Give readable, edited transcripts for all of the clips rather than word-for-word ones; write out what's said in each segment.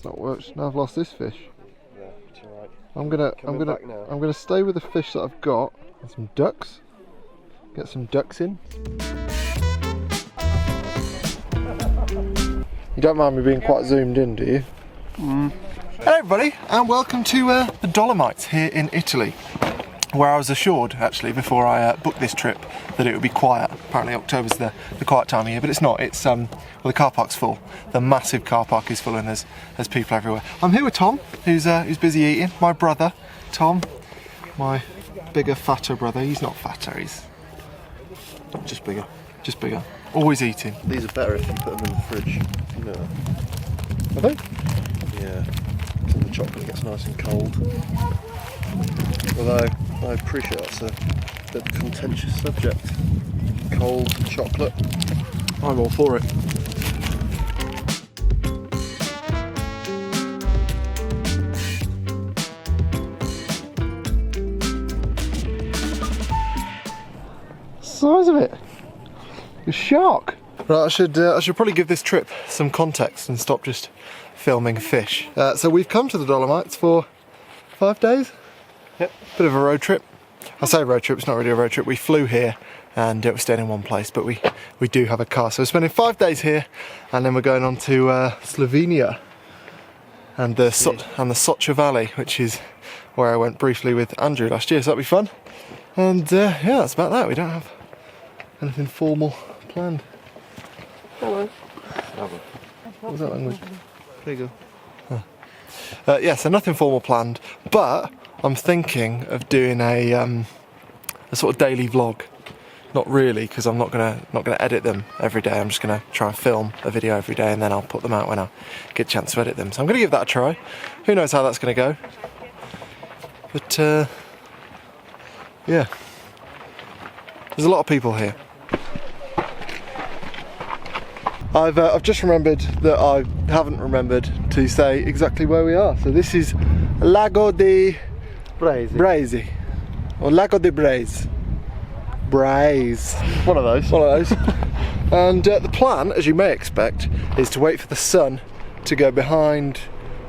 not worked. Now I've lost this fish. Yeah, it's alright. I'm gonna stay with the fish that I've got. And some ducks. Get some ducks in. You don't mind me being quite zoomed in, do you? Hello everybody, and welcome to the Dolomites here in Italy, where I was assured, actually, before I booked this trip, that it would be quiet. Apparently October's the quiet time of year, but it's not. It's well, the car park's full. The massive car park is full, and there's people everywhere. I'm here with Tom, who's busy eating. My brother, Tom, my bigger, fatter brother. He's not fatter, he's just bigger. Just bigger. Always eating. These are better if you put them in the fridge. You know that? Are they? Yeah. So the chocolate gets nice and cold. Although I appreciate that's a bit contentious subject. Cold chocolate. I'm all for it. Size of it. A shark. Right, I should probably give this trip some context and stop just filming fish. So we've come to the Dolomites for 5 days. Yep. Bit of a road trip. I say road trip, it's not really a road trip. We flew here and we're staying in one place, but we do have a car. So we're spending 5 days here, and then we're going on to Slovenia and the Socha Valley, which is where I went briefly with Andrew last year. So that'll be fun. And yeah, that's about that. We don't have anything formal planned. Hello. What was that language? There you go. Yeah, so nothing formal planned, but I'm thinking of doing a sort of daily vlog. Not really, because I'm not gonna edit them every day. I'm just gonna try and film a video every day, and then I'll put them out when I get a chance to edit them. So I'm gonna give that a try. Who knows how that's gonna go? But yeah, there's a lot of people here. I've just remembered that I haven't remembered to say exactly where we are. So this is Lago Di Braies, or Lago Di Braies. One of those. And the plan, as you may expect, is to wait for the sun to go behind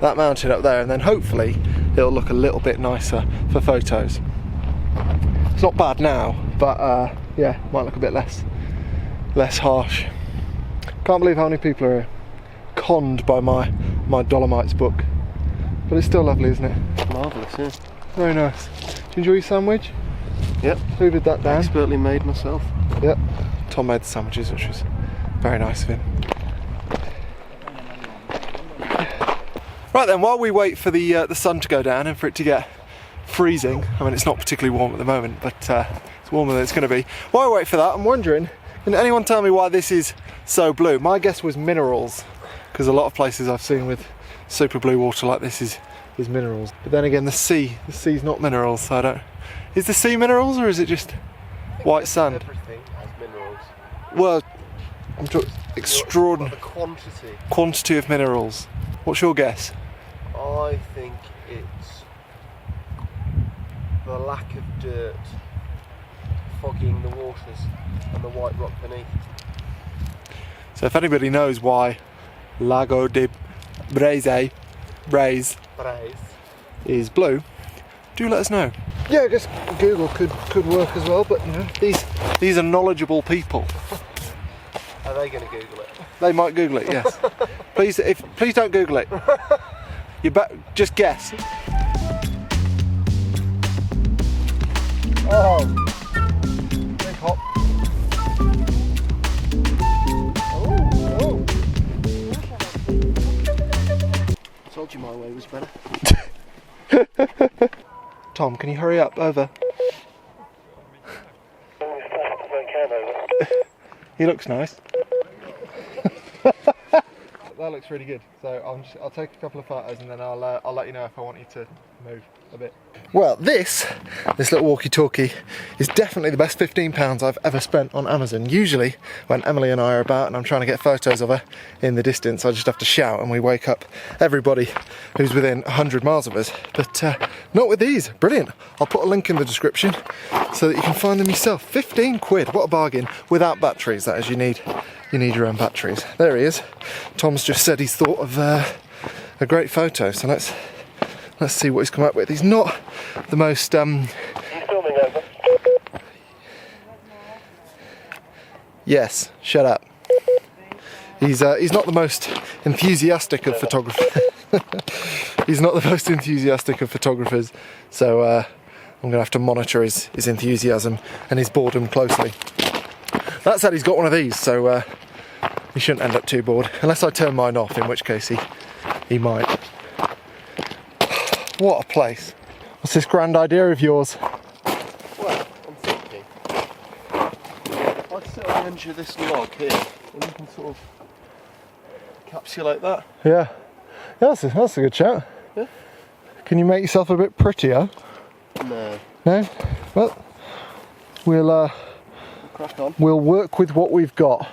that mountain up there, and then hopefully it'll look a little bit nicer for photos. It's not bad now, but yeah, might look a bit less harsh. Can't believe how many people are here. Conned by my Dolomites book. But it's still lovely, isn't it? Marvellous, yeah. Very nice. Do you enjoy your sandwich? Yep. Who did that, Dan? Expertly made myself. Yep. Tom made the sandwiches, which was very nice of him. Right then, while we wait for the sun to go down and for it to get freezing, I mean it's not particularly warm at the moment, but it's warmer than it's going to be. While I wait for that, I'm wondering, can anyone tell me why this is so blue? My guess was minerals, because a lot of places I've seen with super blue water like this is minerals. But then again, the sea's not minerals, so I don't... Is the sea minerals, or is it just white sand? Everything has minerals. Well, I'm talking extraordinary... The quantity of minerals. What's your guess? I think it's the lack of dirt fogging the waters and the white rock beneath. So if anybody knows why Lago Di Braies is blue, do let us know. Yeah, I guess Google could work as well, but you know, these are knowledgeable people. Are they going to Google it? They might Google it, yes. Please don't Google it. Just guess. Oh, big hop. Oh. Told you my way was better. Tom, can you hurry up? Over. He looks nice. That looks really good. So I'll take a couple of photos, and then I'll let you know if I want you to move a bit. Well, this little walkie-talkie is definitely the best £15 I've ever spent on Amazon. Usually, when Emily and I are about and I'm trying to get photos of her in the distance, I just have to shout and we wake up everybody who's within 100 miles of us. But not with these. Brilliant. I'll put a link in the description so that you can find them yourself. 15 quid. What a bargain. Without batteries, that is. You need your own batteries. There he is. Tom's just said he's thought of a great photo. So let's see what he's come up with. He's not the most He's filming over. Yes, shut up. He's not the most enthusiastic of photographers. He's not the most enthusiastic of photographers, so I'm going to have to monitor his enthusiasm and his boredom closely. That said, he's got one of these, so he shouldn't end up too bored, unless I turn mine off, in which case he might. What a place. What's this grand idea of yours? Well, I'm thinking I'd sit on the edge of this log here, and you can sort of encapsulate that. Yeah, that's a good shout. Yeah. Can you make yourself a bit prettier? No. No? Well, we'll Crack on. we'll work with what we've got.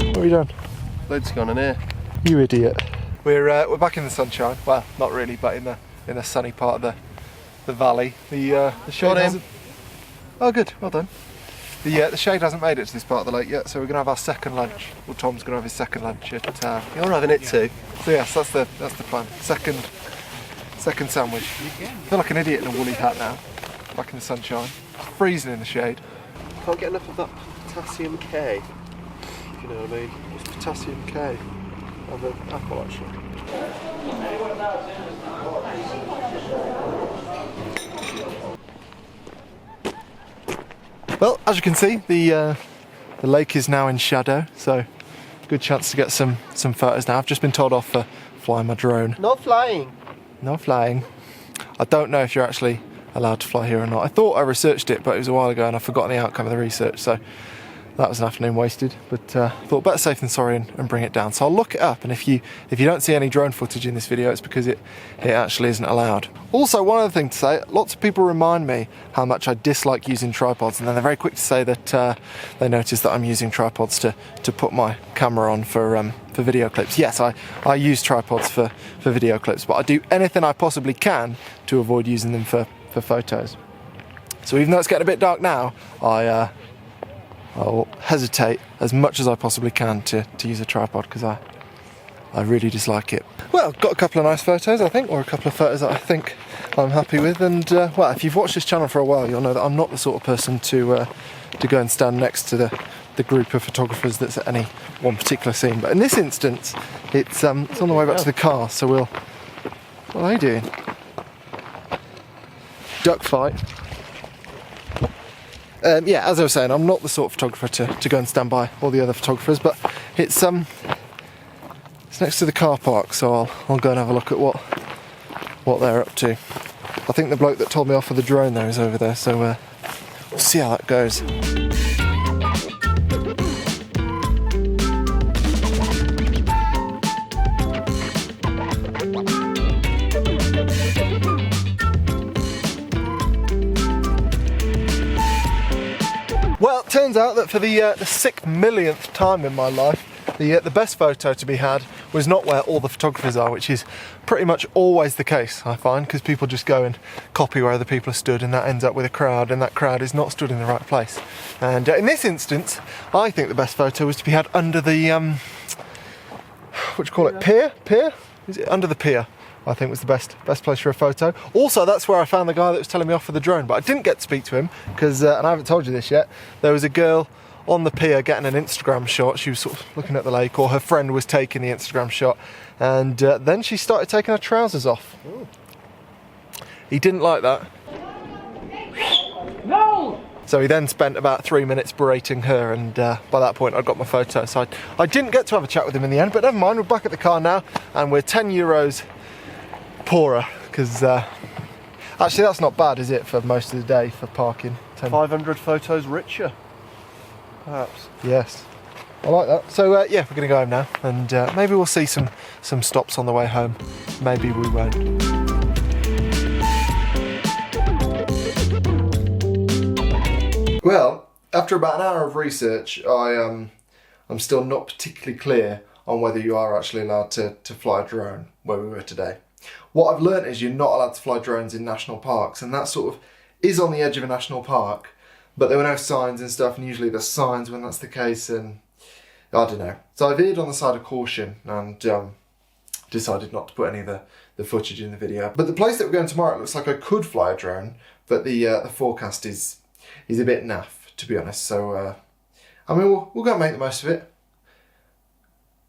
What are you doing? Loads gone in here. You idiot. We're back in the sunshine. Well, not really, but in the sunny part of the valley. The shade hasn't... Oh, good. Well done. The shade hasn't made it to this part of the lake yet, so we're gonna have our second lunch. Well, Tom's gonna have his second lunch at. You're having it too. So yes, that's the plan. Second sandwich. I feel like an idiot in a woolly hat now. Back in the sunshine. Freezing in the shade. Can't get enough of that potassium K. If you know what I mean. It's potassium K. Of an apple, actually. Well, as you can see, the lake is now in shadow, so good chance to get some photos now. I've just been told off for flying my drone. No flying. No flying. I don't know if you're actually allowed to fly here or not. I thought I researched it, but it was a while ago and I've forgotten the outcome of the research, so that was an afternoon wasted. But I thought better safe than sorry and bring it down. So I'll look it up, and if you don't see any drone footage in this video, it's because it actually isn't allowed. Also, one other thing to say, lots of people remind me how much I dislike using tripods, and then they're very quick to say that they notice that I'm using tripods to put my camera on for video clips. Yes, I use tripods for video clips, but I do anything I possibly can to avoid using them for photos. So even though it's getting a bit dark now, I'll hesitate as much as I possibly can to use a tripod, because I really dislike it. Well, got a couple of nice photos, I think, or a couple of photos that I think I'm happy with. And well, if you've watched this channel for a while, you'll know that I'm not the sort of person to go and stand next to the group of photographers that's at any one particular scene. But in this instance, it's on the way back to the car. So we'll. What are they doing? Duck fight. Yeah, as I was saying, I'm not the sort of photographer to go and stand by all the other photographers, but it's next to the car park, so I'll go and have a look at what they're up to. I think the bloke that told me off for the drone there is over there, so we'll see how that goes. Well, it turns out that for the 6 millionth time in my life, the best photo to be had was not where all the photographers are, which is pretty much always the case, I find, because people just go and copy where other people are stood, and that ends up with a crowd, and that crowd is not stood in the right place. And in this instance, I think the best photo was to be had under the, what do you call it, pier? Pier? Is it under the pier? I think was the best place for a photo. Also, that's where I found the guy that was telling me off for the drone, but I didn't get to speak to him because, and I haven't told you this yet, there was a girl on the pier getting an Instagram shot. She was sort of looking at the lake, or her friend was taking the Instagram shot, and then she started taking her trousers off. Ooh. He didn't like that. No! So he then spent about 3 minutes berating her, and by that point I'd got my photo. So I didn't get to have a chat with him in the end, but never mind, we're back at the car now, and we're €10 poorer, because actually that's not bad, is it, for most of the day for parking? 500 photos richer, perhaps. Yes, I like that. So yeah, we're going to go home now, and maybe we'll see some stops on the way home. Maybe we won't. Well, after about an hour of research, I'm still not particularly clear on whether you are actually allowed to fly a drone where we were today. What I've learnt is you're not allowed to fly drones in national parks, and that sort of is on the edge of a national park, but there were no signs and stuff, and usually there's signs when that's the case, and I don't know. So I veered on the side of caution and decided not to put any of the footage in the video. But the place that we're going tomorrow, it looks like I could fly a drone, but the forecast is a bit naff, to be honest. So I mean, we'll go and make the most of it.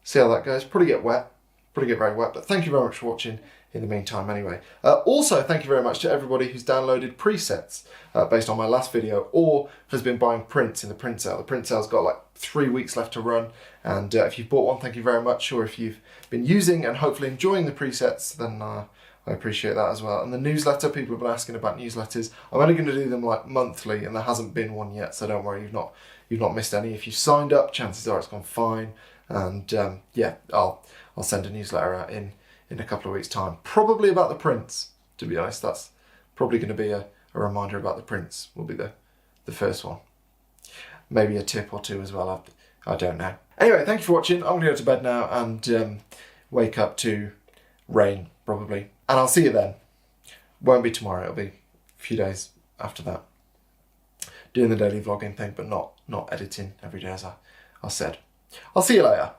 See how that goes. Probably get wet, probably get very wet. But thank you very much for watching in the meantime anyway. Also, thank you very much to everybody who's downloaded presets based on my last video, or has been buying prints in the print sale. The print sale's got like 3 weeks left to run, and if you've bought one, thank you very much. Or if you've been using and hopefully enjoying the presets, then I appreciate that as well. And the newsletter, people have been asking about newsletters. I'm only going to do them like monthly, and there hasn't been one yet, so don't worry, you've not missed any. If you've signed up, chances are it's gone fine. And yeah, I'll send a newsletter out in a couple of weeks' time. Probably about the prints, to be honest. That's probably going to be a reminder about the prints, will be the first one. Maybe a tip or two as well, I don't know. Anyway, thank you for watching. I'm going to go to bed now and wake up to rain, probably. And I'll see you then. Won't be tomorrow, it'll be a few days after that. Doing the daily vlogging thing, but not editing every day as I said. I'll see you later.